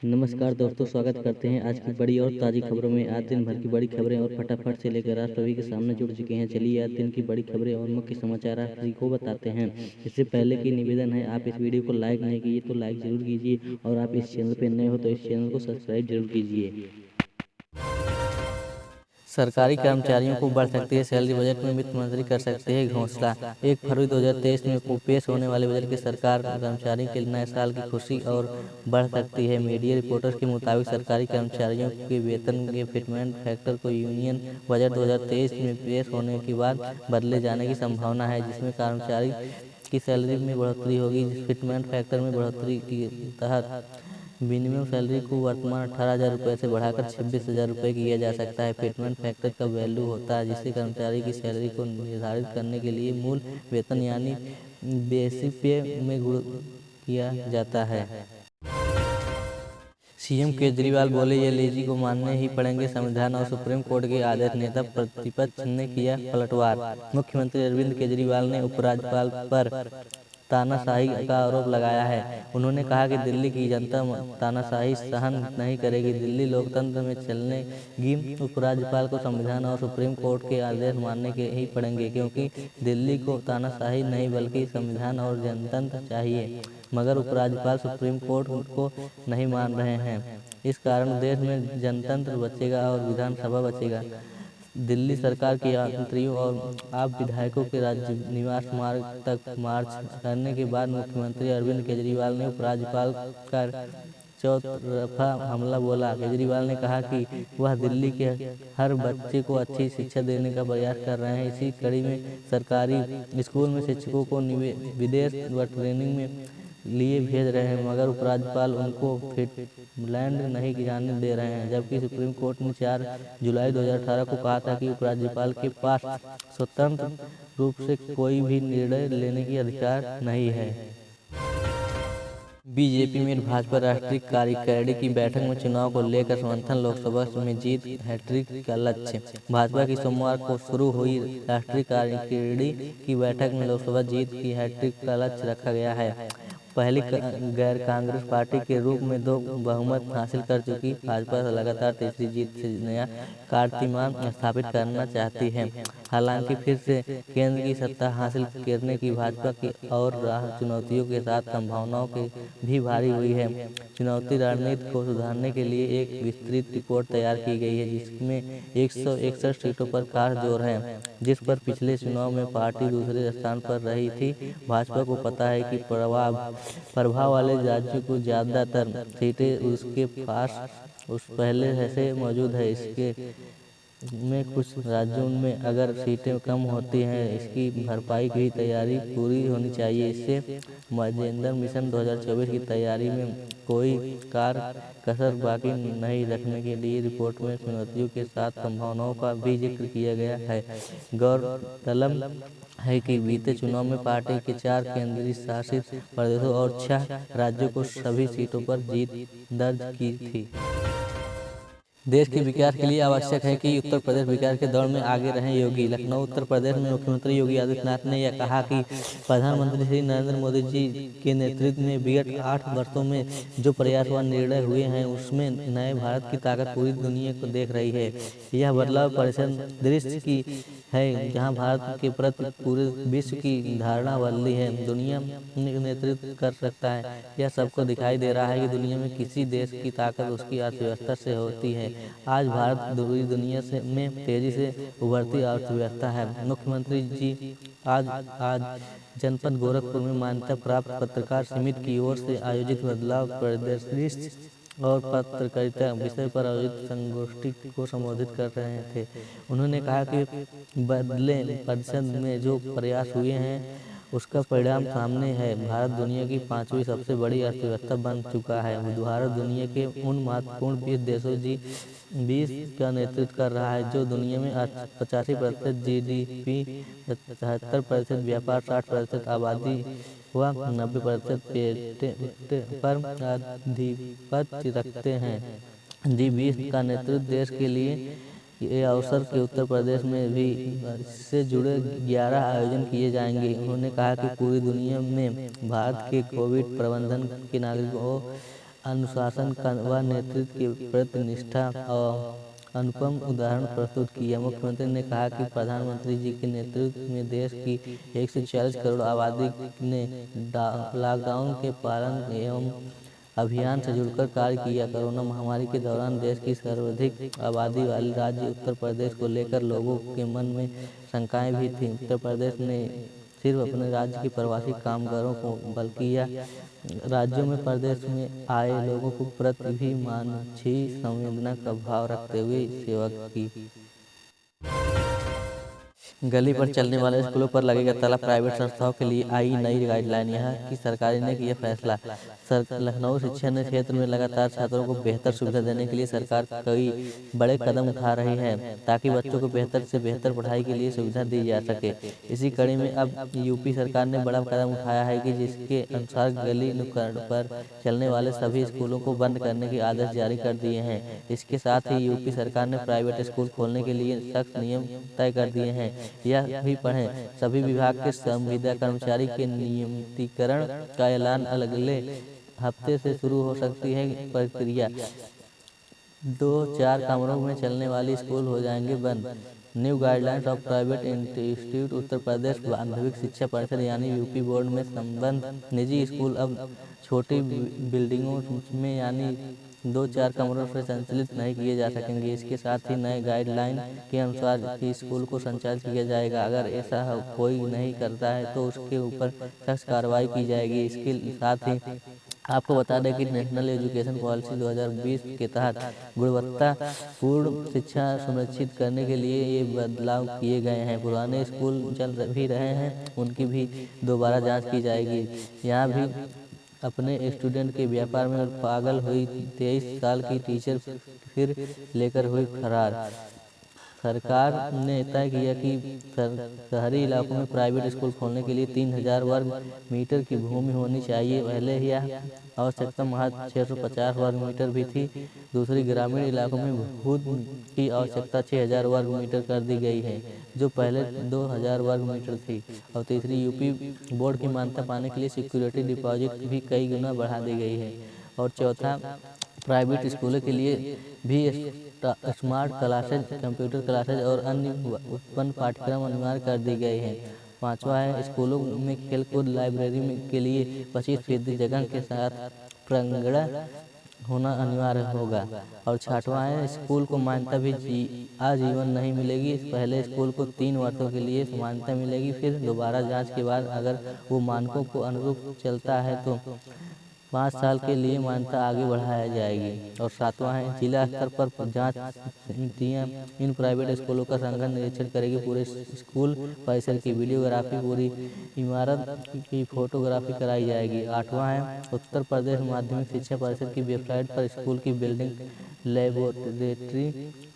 नमस्कार दोस्तों, स्वागत करते हैं आज की बड़ी और ताज़ी खबरों में। आज दिन भर की बड़ी खबरें और फटाफट से लेकर आज सभी के सामने जुड़ चुके हैं। चलिए आज दिन की बड़ी खबरें और मुख्य समाचार आप सभी को बताते हैं। इससे पहले की निवेदन है, आप इस वीडियो को लाइक नहीं किए तो लाइक जरूर कीजिए और आप इस चैनल पर नए हो तो इस चैनल को सब्सक्राइब जरूर कीजिए। सरकारी कर्मचारियों को बढ़ सकती है सैलरी, बजट में वित्त मंत्री कर सकते हैं घोषणा। 1 फरवरी 2023 में पेश होने वाले बजट के सरकार कर्मचारियों के नए साल की खुशी और बढ़ सकती है। मीडिया रिपोर्ट्स के मुताबिक सरकारी कर्मचारियों के वेतन के फिटमेंट फैक्टर को यूनियन बजट 2023 में पेश होने के बाद बदले जाने की संभावना है, जिसमें कर्मचारी की सैलरी में बढ़ोतरी होगी। फिटमेंट फैक्टर में बढ़ोतरी के तहत मिनिमम सैलरी को वर्तमान 18,000 रुपये से बढ़ाकर 26,000 रुपये किया जा सकता है। फिटमेंट फैक्टर का वैल्यू होता है जिससे कर्मचारी की सैलरी को निर्धारित करने के लिए मूल वेतन यानी बेसिक पे में गुणा किया जाता है। सीएम केजरीवाल बोले, ये लेजी को मानने ही पड़ेंगे संविधान और सुप्रीम कोर्ट के आदेश। नेता प्रतिपक्ष ने किया पलटवार। मुख्यमंत्री अरविंद केजरीवाल ने उपराज्यपाल पर तानाशाही का आरोप लगाया है। उन्होंने कहा कि दिल्ली की जनता तानाशाही सहन नहीं करेगी, दिल्ली लोकतंत्र में चलेगी। उपराज्यपाल को संविधान और सुप्रीम कोर्ट के आदेश मानने के ही पड़ेंगे, क्योंकि दिल्ली को तानाशाही नहीं बल्कि संविधान और जनतंत्र चाहिए। मगर उपराज्यपाल सुप्रीम कोर्ट को नहीं मान रहे हैं। इस कारण देश में जनतंत्र बचेगा और विधानसभा बचेगा। दिल्ली सरकार के मंत्रियों और आप विधायकों के राज्य निवास मार्ग तक मार्च करने के बाद मुख्यमंत्री अरविंद केजरीवाल ने उपराज्यपाल का चौतरफा हमला बोला। केजरीवाल ने कहा कि वह दिल्ली के हर बच्चे को अच्छी शिक्षा देने का प्रयास कर रहे हैं। इसी कड़ी में सरकारी स्कूल में शिक्षकों को विदेश व ट्रेनिंग में लिए भेज रहे हैं, मगर उपराज्यपाल उनको फिनलैंड नहीं जाने दे रहे हैं। जबकि सुप्रीम कोर्ट ने 4 जुलाई 2018 को कहा था कि उपराज्यपाल के पास स्वतंत्र रूप से कोई भी निर्णय लेने की अधिकार नहीं है। बीजेपी में भाजपा राष्ट्रीय कार्यकारिणी की बैठक में चुनाव को लेकर समर्थन, लोकसभा में जीत, हैट्रिक का लक्ष्य। भाजपा की सोमवार को शुरू हुई राष्ट्रीय कार्यकारिणी की बैठक में लोकसभा जीत की हैट्रिक का लक्ष्य रखा गया है। पहली गैर कांग्रेस पार्टी के रूप में 2 बहुमत हासिल कर चुकी भाजपा लगातार तीसरी जीत से नया कीर्तिमान स्थापित करना चाहती है। हालांकि फिर से केंद्र की सत्ता हासिल करने की भाजपा की और राह चुनौतियों के साथ संभावनाओं के भी भारी हुई है। चुनौती रणनीति को सुधारने के लिए एक विस्तृत रिपोर्ट तैयार की गई है, जिसमें 161 सीटों पर खास जोर है, जिस पर पिछले चुनाव में पार्टी दूसरे स्थान पर रही थी। भाजपा को पता है कि प्रभाव वाले राज्यों को ज़्यादातर सीटें उसके पास पहले से मौजूद है। इसके में कुछ राज्यों में अगर सीटें कम होती हैं, इसकी भरपाई की तैयारी पूरी होनी चाहिए। इससे मजेंद्र मिशन 2024 की तैयारी में कोई कसर बाकी नहीं रखने के लिए रिपोर्ट में चुनौतियों के साथ संभावनाओं का भी जिक्र किया गया है। गौरतलब है कि बीते चुनाव में पार्टी के 4 केंद्रीय शासित प्रदेशों और 6 राज्यों को सभी सीटों पर जीत दर्ज की थी। देश के विकास के लिए आवश्यक है कि उत्तर प्रदेश विकास के दौर में आगे रहें योगी। लखनऊ उत्तर प्रदेश में मुख्यमंत्री योगी आदित्यनाथ ने यह कहा कि प्रधानमंत्री श्री नरेंद्र मोदी जी के नेतृत्व में विगत 8 वर्षों में जो प्रयास व निर्णय हुए हैं, उसमें नए भारत की ताकत पूरी दुनिया को देख रही है। यह बदलाव परिदृश्य की है, जहां भारत के प्रति पूरे विश्व की धारणा बदली है। दुनिया में नेतृत्व कर सकता है। यह सबको दिखाई दे रहा है कि दुनिया में किसी देश की ताकत उसकी अर्थव्यवस्था से होती है। आज भारत पूरी दुनिया में तेजी से उभरती अर्थव्यवस्था है। मुख्यमंत्री जी आज जनपद गोरखपुर में मान्यता प्राप्त पत्रकार समिति की ओर से आयोजित बदलाव परिदृश्य और पत्रकारिता विषय पर आयोजित संगोष्ठी को संबोधित कर रहे थे। उन्होंने कहा कि बदले परिषद में जो प्रयास हुए हैं, उसका परिणाम सामने है। भारत दुनिया की 5वीं सबसे बड़ी अर्थव्यवस्था बन चुका है। भारत दुनिया के उन महत्वपूर्ण 20 देशों G20 का नेतृत्व कर रहा है, जो दुनिया में 85% GDP, 77% व्यापार, 60% आबादी व 90% पेटेंट पर आधिपत्य रखते हैं। G20 का नेतृत्व देश के लिए ये अवसर के उत्तर प्रदेश में भी इससे जुड़े 11 आयोजन किए जाएंगे। उन्होंने कहा कि पूरी दुनिया में भारत के कोविड प्रबंधन के नागरिकों अनुशासन व नेतृत्व के प्रति निष्ठा और अनुपम उदाहरण प्रस्तुत किया। मुख्यमंत्री ने कहा कि प्रधानमंत्री जी के नेतृत्व में देश की 140 करोड़ आबादी ने लॉकडाउन के पालन एवं अभियान से जुड़कर कार्य किया। कोरोना महामारी के दौरान देश की सर्वाधिक आबादी वाले राज्य उत्तर प्रदेश को लेकर लोगों के मन में शंकाएं भी थीं। उत्तर प्रदेश ने सिर्फ अपने राज्य के प्रवासी कामगारों को बल्कि यह राज्यों में प्रदेश में आए लोगों को प्रति भी मानवीय संवेदना का भाव रखते हुए सेवा की। गली पर चलने वाले स्कूलों पर लगेगा ताला। प्राइवेट संस्थाओं के लिए आई नई गाइडलाइन। यहाँ की सरकार ने किया फैसला। लखनऊ शिक्षा क्षेत्र में लगातार छात्रों को बेहतर सुविधा देने के लिए सरकार कई बड़े कदम उठा रही है ताकि बच्चों को बेहतर से बेहतर पढ़ाई के लिए सुविधा दी जा सके। इसी कड़ी में अब यूपी सरकार ने बड़ा कदम उठाया है कि जिसके अनुसार गली नुक्कड़ पर चलने वाले सभी स्कूलों को बंद करने के आदेश जारी कर दिए हैं। इसके साथ ही यूपी सरकार ने प्राइवेट स्कूल खोलने के लिए सख्त नियम तय कर दिए हैं। यह भी पढ़ें, सभी विभाग के संविदा कर्मचारी के नियमितीकरण का ऐलान अगले हफ्ते से शुरू हो सकती है प्रक्रिया। 2-4 कमरों में चलने वाले स्कूल हो जाएंगे बंद। New guidelines of private institute. Uttar Pradesh Madhyamik Shiksha परिषद यानी यूपी बोर्ड में संबद्ध निजी स्कूल अब छोटी बिल्डिंगों में यानी 2-4 कमरों से संचालित नहीं किए जा सकेंगे। इसके साथ ही नए गाइडलाइन के अनुसार ही स्कूल को संचालित किया जाएगा। अगर ऐसा कोई नहीं करता है तो उसके ऊपर सख्त कार्रवाई की जाएगी। इसके साथ ही आपको बता दें कि नेशनल एजुकेशन पॉलिसी 2020 के तहत गुणवत्तापूर्ण शिक्षा सुनिश्चित करने के लिए ये बदलाव किए गए हैं। पुराने स्कूल चल भी रहे हैं, उनकी भी दोबारा जांच की जाएगी। यहाँ भी अपने स्टूडेंट के व्यापार में पागल हुई 23 साल की टीचर फिर लेकर हुई फरार। सरकार ने तय किया कि शहरी इलाकों में प्राइवेट स्कूल खोलने के लिए 3000 वर्ग मीटर की भूमि होनी चाहिए। पहले यह आवश्यकता महज 650 वर्ग मीटर भी थी। दूसरी ग्रामीण इलाकों में भूमि की आवश्यकता 6000 वर्ग मीटर कर दी गई है, जो पहले 2000 वर्ग मीटर थी। और तीसरी, यूपी बोर्ड की मान्यता पाने के लिए सिक्योरिटी डिपॉजिट भी कई गुना बढ़ा दी गई है। और चौथा, प्राइवेट स्कूलों के लिए भी स्मार्ट क्लासेज, कंप्यूटर क्लासेज और अन्य उत्पन्न पाठ्यक्रम अनिवार्य कर दी गए हैं। पांचवा है, स्कूलों में खेलकूद लाइब्रेरी के लिए 25% जगह के साथ प्रांगण होना अनिवार्य होगा। और छठवां है, स्कूल को मान्यता भी आजीवन नहीं मिलेगी। पहले स्कूल को 3 वर्षों के लिए मान्यता मिलेगी, फिर दोबारा जांच के बाद अगर वो मानकों को अनुरूप चलता है तो 5 साल के लिए मान्यता आगे बढ़ाया जाएगी। और सातवां है, जिला स्तर पर जांच समितियां इन प्राइवेट स्कूलों का संघन निरीक्षण करेगी। पूरे स्कूल परिसर की वीडियोग्राफी, पूरी इमारत की फोटोग्राफी कराई जाएगी। 8वां है, उत्तर प्रदेश माध्यमिक शिक्षा परिषद की वेबसाइट पर स्कूल की building, laboratory,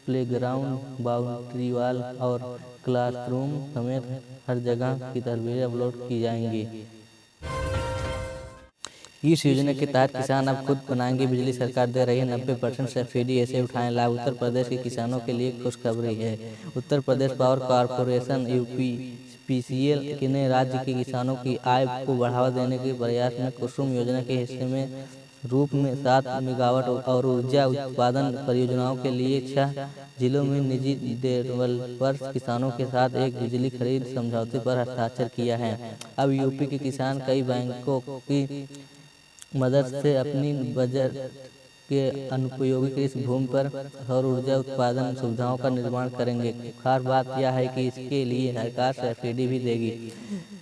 playground, boundary wall और क्लासरूम समेत हर जगह की तस्वीरें अपलोड की जाएंगी। इस योजना के तहत किसान अब खुद बनाएंगे बिजली। सरकार दे रही है 90% सब्सिडी, ऐसे उठाएं लाभ। उत्तर प्रदेश के किसानों के लिए खुशखबरी है। Uttar Pradesh power corporation UPPCL ने राज्य के किसानों की आय को बढ़ावा देने के प्रयास में कुसुम योजना के हिस्से में रूप में 7 मेगावाट और ऊर्जा उत्पादन परियोजनाओं के लिए 6 जिलों में निजी डेवलपर्स किसानों के साथ एक बिजली खरीद समझौते पर हस्ताक्षर किया है। अब यूपी के किसान कई बैंकों की मदद से अपनी बजट के अनुपयोगी कृषि भूमि पर सौर ऊर्जा उत्पादन सुविधाओं का निर्माण करेंगे। खास बात यह है कि इसके लिए सरकार सब्सिडी भी देगी।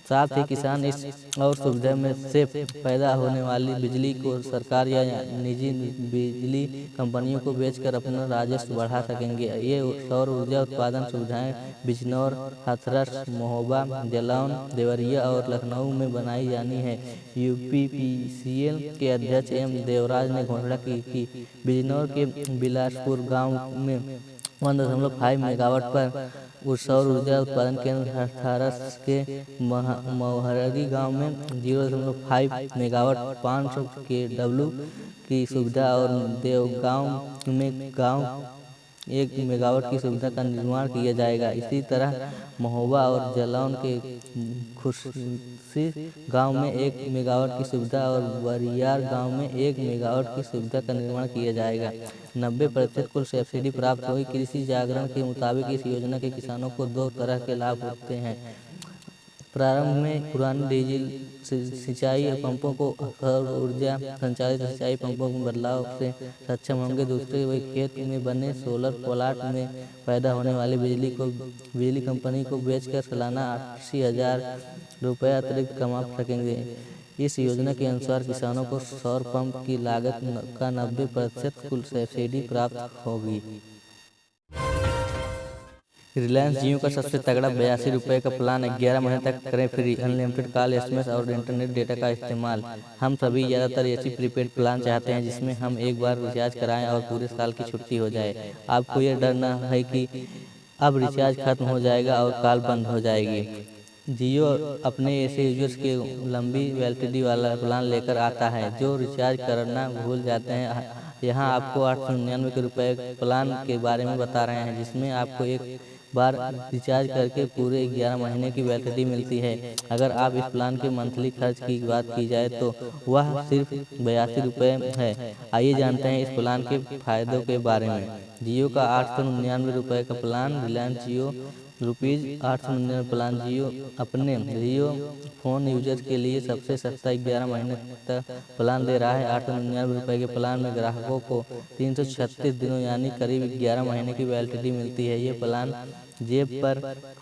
साथ ही किसान इस और सुविधा में से पैदा होने वाली बिजली को सरकार या निजी बिजली कंपनियों को बेचकर अपना राजस्व बढ़ा सकेंगे। ये सौर ऊर्जा उत्पादन सुविधाएं बिजनौर, हाथरस, महोबा, जालौन, देवरिया और लखनऊ में बनाई जानी है। UPPCL के अध्यक्ष एम देवराज ने घोषणा की कि बिजनौर के बिलासपुर गांव में 1.5 मेगावाट पर सौर ऊर्जा उत्पादन केंद्र, हाथरस के मोहरगी गांव में 0.5 मेगावाट 500 kW की सुविधा और देवगांव में गांव 1 मेगावाट की सुविधा का निर्माण किया जाएगा। इसी तरह महोबा और जालौन के खुर्सी गांव में 1 मेगावाट की सुविधा और बरियार गांव में 1 मेगावाट की सुविधा का निर्माण किया जाएगा। 90% कुल सब्सिडी प्राप्त होगी। कृषि जागरण के मुताबिक इस योजना के किसानों को 2 तरह के लाभ होते हैं। प्रारंभ में पुराने डीजल सिंचाई पंपों को सौर ऊर्जा संचालित सिंचाई पंपों में बदलाव से सक्षम होंगे। दूसरे वे खेत में बने सोलर प्लांट में पैदा होने वाली बिजली को बिजली कंपनी को बेचकर सालाना 80,000 रुपये अतिरिक्त कमा सकेंगे। इस योजना के अनुसार किसानों को सौर पंप की लागत का 90% कुल सब्सिडी प्राप्त होगी। रिलायंस जियो का सबसे तगड़ा 82 रुपये का प्लान 11 महीने तक करें फ्री, अनलिमिटेड कॉल, एसएमएस और इंटरनेट डेटा का इस्तेमाल। हम सभी ज़्यादातर ऐसी प्रीपेड प्लान चाहते हैं जिसमें हम एक बार रिचार्ज कराएं और पूरे साल की छुट्टी हो जाए। आपको ये डर न है कि अब रिचार्ज खत्म हो जाएगा और कॉल बंद हो जाएगी। जियो अपने ऐसे यूजर्स के लंबी वैलिडिटी वाला प्लान लेकर आता है जो रिचार्ज करना भूल जाते हैं। यहाँ आपको 899 रुपये प्लान के बारे में बता रहे हैं जिसमें आपको एक बार रिचार्ज करके पूरे 11 महीने की वैलिडिटी मिलती है। अगर आप इस प्लान के मंथली खर्च की बात की जाए तो वह सिर्फ 82 रुपये है। आइए जानते हैं इस प्लान के फायदों के बारे में। जियो का 899 रुपये का प्लान, रिलायंस जियो ₹899 प्लान। जियो अपने जियो फोन यूजर्स के लिए सबसे सस्ता 11 महीने तक प्लान दे रहा है। 899 रुपये के प्लान में ग्राहकों को 336 दिनों यानी करीब 11 महीने की वैलिडिटी मिलती है। ये प्लान जेब पर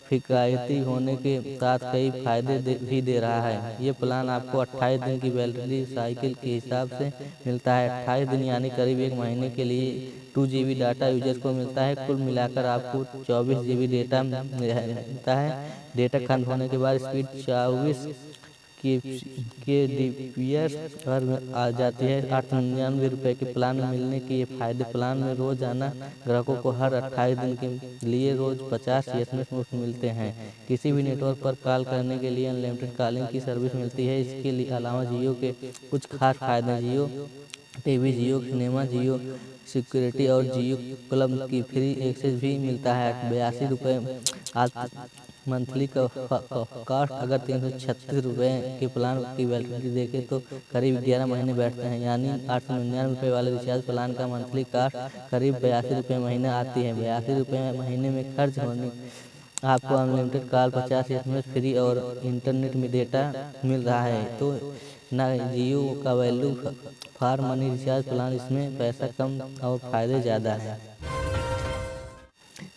किफ़ायती होने के साथ कई फायदे भी दे रहा है। ये प्लान आपको 28 दिन की वैलिडिटी साइकिल के हिसाब से मिलता है। 28 दिन यानी करीब 1 महीने के लिए 2 GB डाटा यूजर को मिलता है। कुल मिलाकर आपको 24 GB डेटा मिलता है। डेटा खत्म होने के बाद स्पीड 24 kbps पर आ जाती है। 899 रुपये के प्लान में मिलने के ये फायदे। प्लान में रोजाना ग्राहकों को हर 28 दिन के लिए रोज 50 SMS मुफ्त मिलते हैं। किसी भी नेटवर्क पर कॉल करने के लिए अनलिमिटेड कॉलिंग की सर्विस मिलती है। इसके अलावा जियो के कुछ खास फायदे: जियो टीवी, जियो सिनेमा, जियो सिक्योरिटी और जियो क्लब की फ्री एक्सेस भी मिलता है। 82 रुपये आज मंथली का कास्ट। अगर 336 रुपये के प्लान की वैलिडिटी देखें तो करीब 11 महीने बैठते हैं, यानी 899 रुपये वाले रिचार्ज प्लान का मंथली कास्ट करीब 82 रुपये महीने आती है। 82 रुपये महीने में खर्च होने आपको अनलिमिटेड कॉल, 50 SMS फ्री और इंटरनेट में डेटा मिल रहा है। तो ना जियो का value for money recharge plan, इसमें पैसा कम और फायदे ज़्यादा है।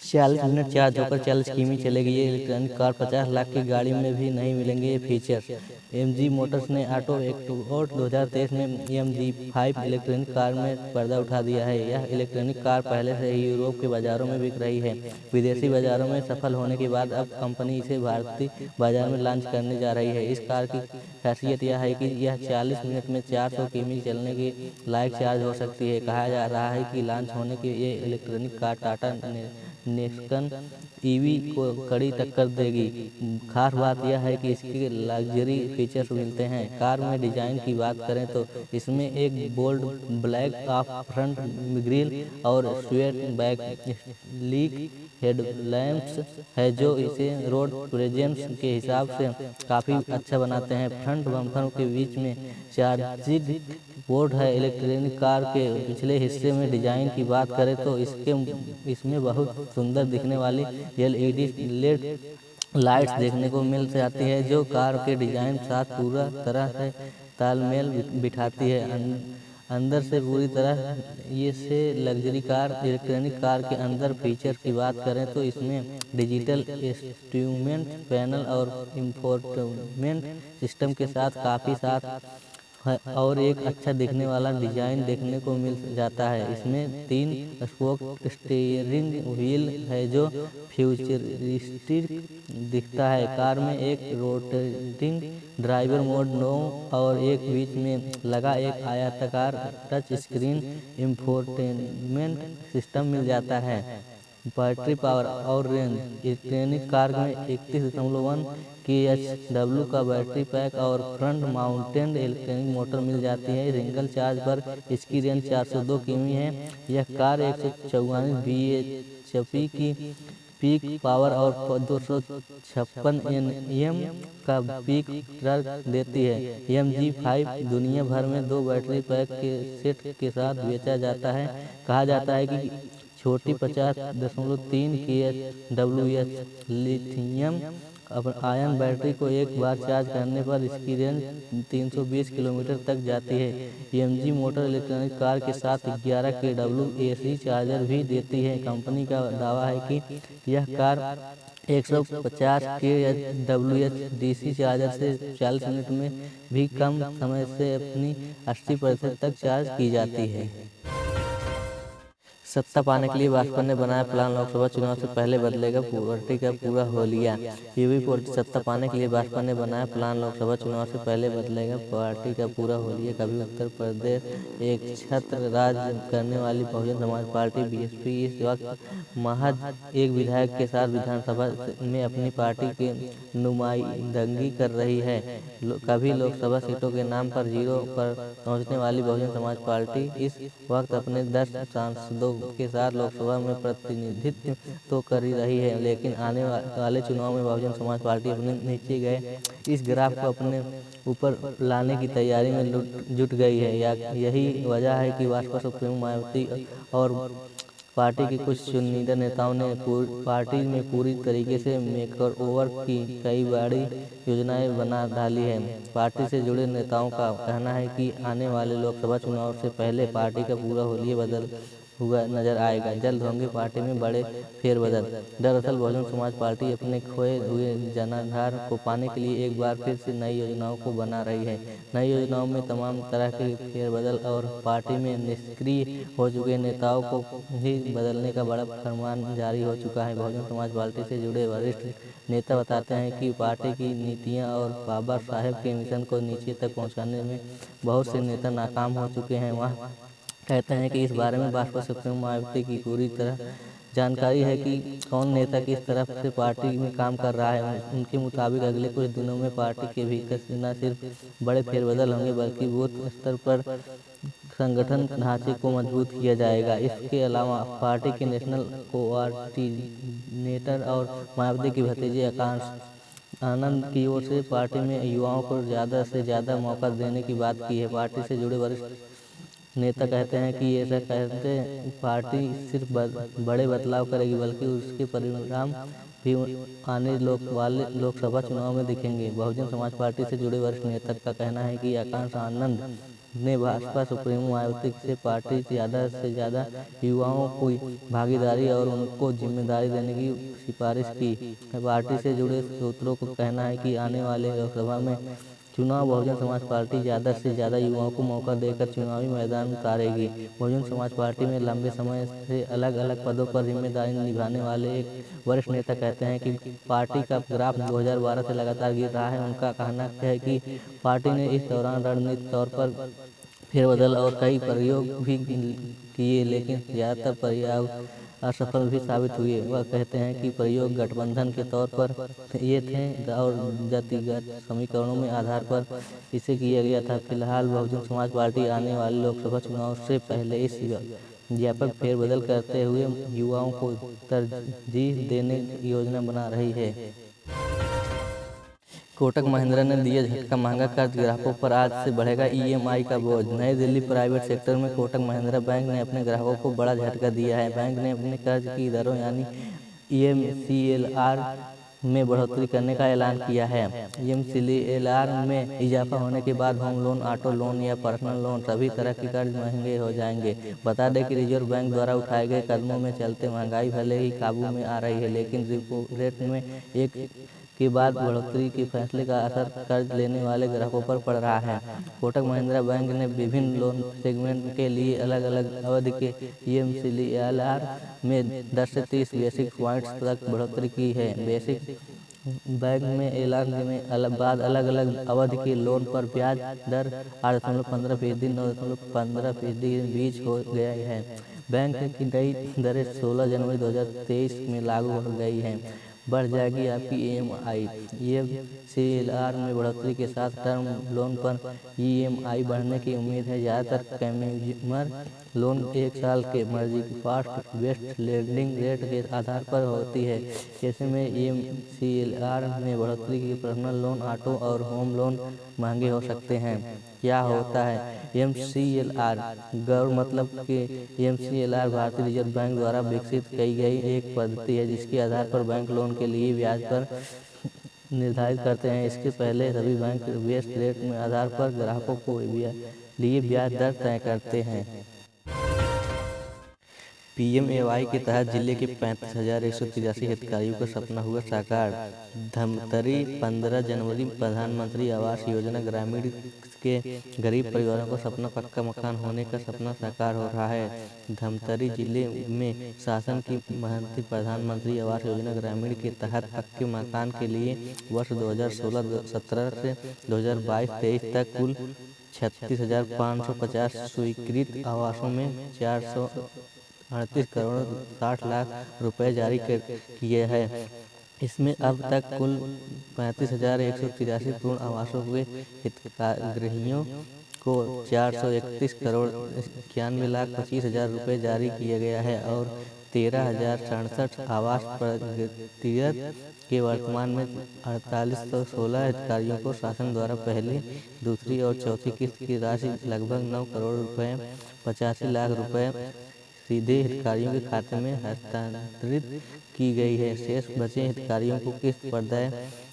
40 मिनट चार्ज होकर 40 किमी चलेगी। ये इलेक्ट्रॉनिक कार 50 लाख की गाड़ी में भी नहीं मिलेंगे ये फीचर्स। MG मोटर्स ने ऑटो एक्सपोर्ट 2023 में MG5 इलेक्ट्रॉनिक कार में पर्दा उठा दिया है। यह इलेक्ट्रॉनिक कार पहले से ही यूरोप के बाजारों में बिक रही है। विदेशी बाजारों में सफल होने के बाद अब कंपनी इसे भारतीय बाजार में लॉन्च करने जा रही है। इस कार की खासियत यह है कि यह 40 मिनट में 400 किमी चलने के लायक चार्ज हो सकती है। कहा जा रहा है कि लॉन्च होने के ये electronic car Tata Nexon EV को कड़ी टक्कर देगी। खास बात यह है कि इसके लग्जरी फीचर्स मिलते हैं। कार में डिजाइन की बात करें तो इसमें एक bold black of front grille और स्वेट बैक लीक हेडलैम्प्स है जो इसे रोड प्रेजेंस के हिसाब से काफ़ी अच्छा बनाते हैं। फ्रंट बम्पर के बीच में चार्जिंग पोर्ट है। इलेक्ट्रॉनिक कार के पिछले हिस्से में डिजाइन की बात करें तो इसमें बहुत सुंदर दिखने वाली LED लाइट्स देखने को मिल जाती है जो कार के डिजाइन के साथ पूरा तरह से तालमेल बिठाती है। अंदर से पूरी तरह ये से लग्जरी कार। इलेक्ट्रॉनिक कार के अंदर फीचर की बात करें तो इसमें डिजिटल इंस्ट्रूमेंट पैनल और इंफोटेनमेंट सिस्टम के साथ काफ़ी साथ है और एक अच्छा दिखने वाला डिजाइन देखने को मिल जाता है। इसमें 3 स्पोक स्टीयरिंग व्हील है जो फ्यूचरिस्टिक दिखता है। कार में एक रोटेटिंग ड्राइवर मोड 9 और एक बीच में लगा एक आयताकार टच स्क्रीन इंफोटेनमेंट सिस्टम मिल जाता है। बैटरी पावर और रेंज। इलेक्ट्रॉनिक कार में 31.1 kHW का बैटरी पैक और फ्रंट माउंटेड इलेक्ट्रॉनिक मोटर मिल जाती है। सिंगल चार्ज पर इसकी रेंज 402 किमी है। यह कार 144 bhp की पीक पावर और 256 Nm का पीक टॉर्क देती है। MG5 दुनिया भर में 2 बैटरी पैक के सेट के साथ बेचा जाता है। कहा जाता है कि छोटी 50.3 kWh लिथियम आयन बैटरी को एक बार चार्ज करने पर इसकी रेंज 320 किलोमीटर तक जाती है। MG मोटर इलेक्ट्रॉनिक कार के साथ 11 kW AC चार्जर भी देती है। कंपनी का दावा है कि यह कार 150 kWh DC चार्जर से 40 मिनट में भी कम समय से अपनी 80% तक चार्ज की जाती है। सत्ता पाने के लिए भाजपा ने बनाया प्लान, लोकसभा चुनाव से पहले बदलेगा पार्टी का पूरा होलिया। यूपी सत्ता पाने के लिए भाजपा ने बनाया प्लान, लोकसभा चुनाव से पहले बदलेगा पार्टी का पूरा होलिया। कभी उत्तर प्रदेश एक छत्र राज करने वाली बहुजन समाज पार्टी BSP इस वक्त महज एक विधायक के साथ विधानसभा में अपनी पार्टी की नुमाइंदगी कर रही है। कभी लोकसभा सीटों के नाम पर 0 पर पहुंचने वाली बहुजन समाज पार्टी इस वक्त अपने 10 सांसदों के साथ लोकसभा में प्रतिनिधित्व तो कर ही रही है, लेकिन आने वाले चुनाव में बहुजन समाज पार्टी अपने नीचे गए इस ग्राफ को अपने ऊपर लाने की तैयारी में जुट गई है। यही वजह है कि भाजपा सुप्रीमो मायावती और पार्टी के कुछ चुनिंदा नेताओं ने पार्टी में पूरी तरीके से मेकर ओवर की कई बड़ी योजनाएं बना डाली है। पार्टी से जुड़े नेताओं का कहना है कि आने वाले लोकसभा चुनाव से पहले पार्टी का पूरा होलिया बदल हुआ नजर आएगा। जल्द होंगे पार्टी में बड़े फेरबदल। दरअसल बहुजन समाज पार्टी अपने खोए हुए जनाधार को पाने के लिए एक बार फिर से नई योजनाओं को बना रही है। नई योजनाओं में तमाम तरह के फेरबदल और पार्टी में निष्क्रिय हो चुके नेताओं को भी बदलने का बड़ा फरमान जारी हो चुका है। बहुजन समाज पार्टी से जुड़े वरिष्ठ नेता बताते हैं कि पार्टी की नीतियां और बाबा साहेब के मिशन को नीचे तक पहुंचाने में बहुत से नेता नाकाम हो चुके हैं। वह कहते हैं कि इस बारे में भाजपा सुप्रीमो मायावती की पूरी तरह जानकारी है कि कौन नेता किस तरफ से पार्टी में काम कर रहा है। उनके मुताबिक अगले कुछ दिनों में पार्टी के भीतर न सिर्फ बड़े फेरबदल होंगे बल्कि बूथ स्तर पर संगठन ढांचे को मजबूत किया जाएगा। इसके अलावा पार्टी के नेशनल कोऑर्डिनेटर और मायावती के भतीजे आकांक्ष आनंद की ओर से पार्टी में युवाओं को ज़्यादा से ज़्यादा मौका देने की बात की है। पार्टी से जुड़े वरिष्ठ नेता कहते हैं कि ऐसा कहते पार्टी सिर्फ बड़े बदलाव करेगी बल्कि उसके परिणाम भी आने वाले लोकसभा चुनाव में दिखेंगे। बहुजन समाज पार्टी से जुड़े वरिष्ठ नेता का कहना है कि आकांक्ष आनंद ने भाजपा सुप्रीमो मायावती से पार्टी ज़्यादा से ज़्यादा युवाओं को भागीदारी और उनको जिम्मेदारी देने की सिफारिश की है। पार्टी से जुड़े सूत्रों को कहना है कि आने वाले लोकसभा में चुनाव बहुजन समाज पार्टी ज़्यादा से ज़्यादा युवाओं को मौका देकर चुनावी मैदान में उतारेगी। बहुजन समाज पार्टी में लंबे समय से अलग अलग पदों पर जिम्मेदारी निभाने वाले एक वरिष्ठ नेता कहते हैं कि पार्टी का ग्राफ 2012 से लगातार गिर रहा है। उनका कहना है कि पार्टी ने इस दौरान रणनीतिक तौर पर फेरबदल और कई प्रयोग भी किए, लेकिन ज़्यादातर प्रयोग असफल भी साबित हुए। वह कहते हैं कि प्रयोग गठबंधन के तौर पर ये थे और जातिगत समीकरणों में आधार पर इसे किया गया था। फिलहाल बहुजन समाज पार्टी आने वाले लोकसभा चुनाव से पहले इस व्यापक फेरबदल करते हुए युवाओं को तरजीह देने की योजना बना रही है। कोटक महिंद्रा ने दिया झटका, महंगा कर्ज ग्राहकों पर आज से बढ़ेगा EMI का बोझ। नई दिल्ली प्राइवेट सेक्टर में कोटक महिंद्रा बैंक ने अपने ग्राहकों को बड़ा झटका दिया है। बैंक ने अपने कर्ज की दरों यानी EMCLR में बढ़ोतरी करने का ऐलान किया है। EMCLR में इजाफा होने के बाद होम लोन, ऑटो लोन या पर्सनल लोन सभी तरह के कर्ज महंगे हो जाएंगे। बता दें कि रिजर्व बैंक द्वारा उठाए गए कदमों में चलते महंगाई भले ही काबू में आ रही है, लेकिन रेपो रेट में एक के बाद बढ़ोतरी के फैसले का असर कर्ज लेने वाले ग्राहकों पर पड़ रहा है। कोटक महिंद्रा बैंक ने विभिन्न लोन सेगमेंट के लिए अलग अलग अवधि के EMCLR में 10 से 30 बेसिस पॉइंट्स तक बढ़ोतरी की है। बेसिक बैंक में ऐलान में बाद अलग अलग अवधि के लोन पर ब्याज दर 8.15% 9.15% के बीच हो गया है। बैंक की नई दरें 16 जनवरी 2023 में लागू हो गई हैं। बढ़ जाएगी आपकी EMI। EMCLR में बढ़ोतरी के साथ टर्म लोन पर EMI बढ़ने की उम्मीद है। ज़्यादातर कंज्यूमर लोन 1 साल के मर्जी की फास्ट बेस्ट लेंडिंग रेट के आधार पर होती है। ऐसे में EMCLR में बढ़ोतरी की पर्सनल लोन, ऑटो और होम लोन महंगे हो सकते हैं। क्या होता है EMCLR? गौर मतलब कि EMCLR भारतीय रिजर्व बैंक द्वारा विकसित की गई एक पद्धति है जिसके आधार पर बैंक लोन के लिए ब्याज पर निर्धारित करते हैं। इसके पहले सभी बैंक बेस रेट में आधार पर ग्राहकों को लिए ब्याज दर तय करते हैं। PMAY के तहत जिले के 35,183 हितग्राहियों का सपना हुआ साकार। धमतरी 15 जनवरी प्रधानमंत्री आवास योजना ग्रामीण के गरीब परिवारों का सपना पक्का मकान होने का सपना साकार हो रहा है। धमतरी जिले में शासन की महती प्रधानमंत्री आवास योजना ग्रामीण के तहत पक्के मकान के लिए वर्ष 2016-17 से 2022-23 तक कुल 36,550 स्वीकृत आवासों में 438 करोड़ 60 लाख रुपए जारी किए हैं। इसमें अब तक कुल 35,183 पूर्ण आवासों के हितग्राहियों को 431 करोड़ 91 लाख 25 हजार रुपये जारी किया गया है और 13,067 आवास प्रगतिरत के वर्तमान में 4816 हितग्राहियों को शासन द्वारा पहली, दूसरी और चौथी किस्त की राशि लगभग 9 करोड़ रुपए 85 लाख रुपए सीधे हितग्राहियों के खाते में हस्तांतरित की गई है। शेष बचे हितग्राहियों को किस्त प्रदाय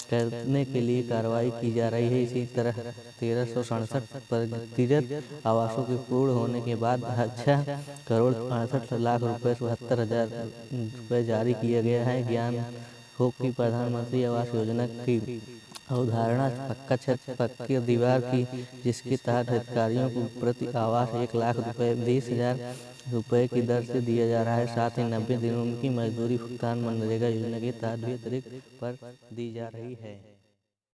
करने के लिए कार्रवाई की जा रही है। इसी तरह 1367 प्रगतिरत आवासों के पूर्ण होने के बाद 6 करोड़ 68 लाख रुपए 72 हजार रुपये जारी किया गया है। ज्ञान हो कि प्रधानमंत्री आवास योजना की अवधारणा पक्का छत पक्की दीवार की, जिसके तहत हितग्राहियों को प्रति आवास 1 लाख रुपए 20,000 रुपए की दर से दिया जा रहा है। साथ ही 90 दिनों की मजदूरी भुगतान मनरेगा योजना के तहत भी अतिरिक्त पर दी जा रही है।